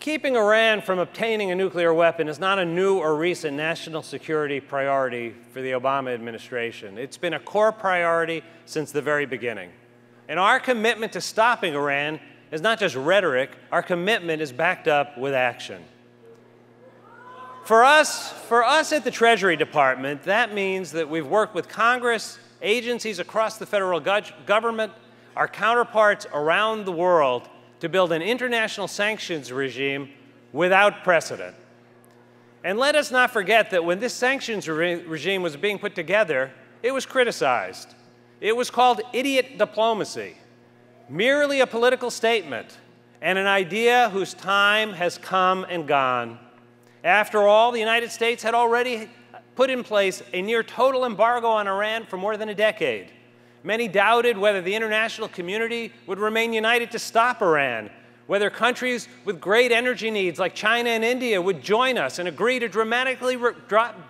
Keeping Iran from obtaining a nuclear weapon is not a new or recent national security priority for the Obama administration. It's been a core priority since the very beginning. And our commitment to stopping Iran is not just rhetoric. Our commitment is backed up with action. For us at the Treasury Department, that means that we've worked with Congress, agencies across the federal government, our counterparts around the world to build an international sanctions regime without precedent. And let us not forget that when this sanctions regime was being put together, it was criticized. It was called idiot diplomacy, merely a political statement and an idea whose time has come and gone. After all, the United States had already put in place a near total embargo on Iran for more than a decade. Many doubted whether the international community would remain united to stop Iran, whether countries with great energy needs like China and India would join us and agree to dramatically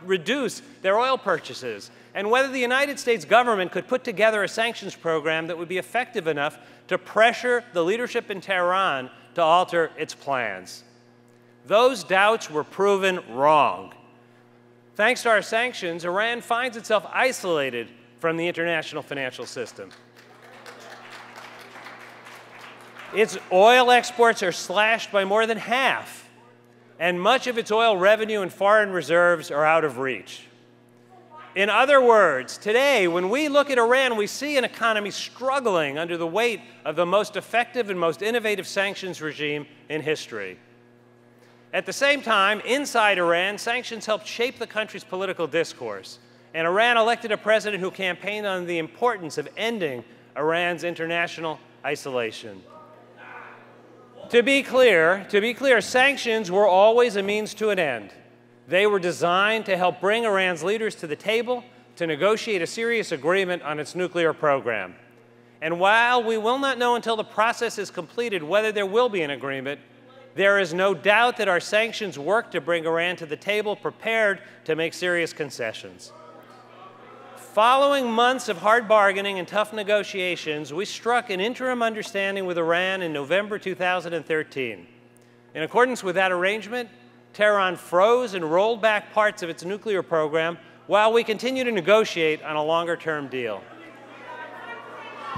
reduce their oil purchases, and whether the United States government could put together a sanctions program that would be effective enough to pressure the leadership in Tehran to alter its plans. Those doubts were proven wrong. Thanks to our sanctions, Iran finds itself isolated from the international financial system. Its oil exports are slashed by more than half, and much of its oil revenue and foreign reserves are out of reach. In other words, today, when we look at Iran, we see an economy struggling under the weight of the most effective and most innovative sanctions regime in history. At the same time, inside Iran, sanctions helped shape the country's political discourse. And Iran elected a president who campaigned on the importance of ending Iran's international isolation. To be clear, sanctions were always a means to an end. They were designed to help bring Iran's leaders to the table to negotiate a serious agreement on its nuclear program. And while we will not know until the process is completed whether there will be an agreement, there is no doubt that our sanctions work to bring Iran to the table prepared to make serious concessions. Following months of hard bargaining and tough negotiations, we struck an interim understanding with Iran in November 2013. In accordance with that arrangement, Tehran froze and rolled back parts of its nuclear program while we continue to negotiate on a longer-term deal.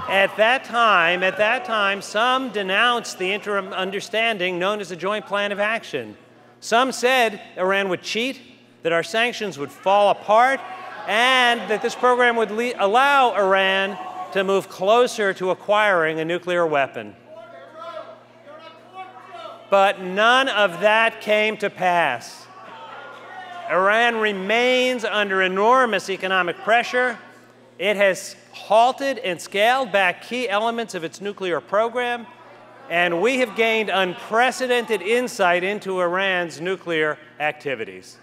At that time, some denounced the interim understanding known as the Joint Plan of Action. Some said Iran would cheat, that our sanctions would fall apart, and that this program would allow Iran to move closer to acquiring a nuclear weapon. But none of that came to pass. Iran remains under enormous economic pressure. It has halted and scaled back key elements of its nuclear program, and we have gained unprecedented insight into Iran's nuclear activities.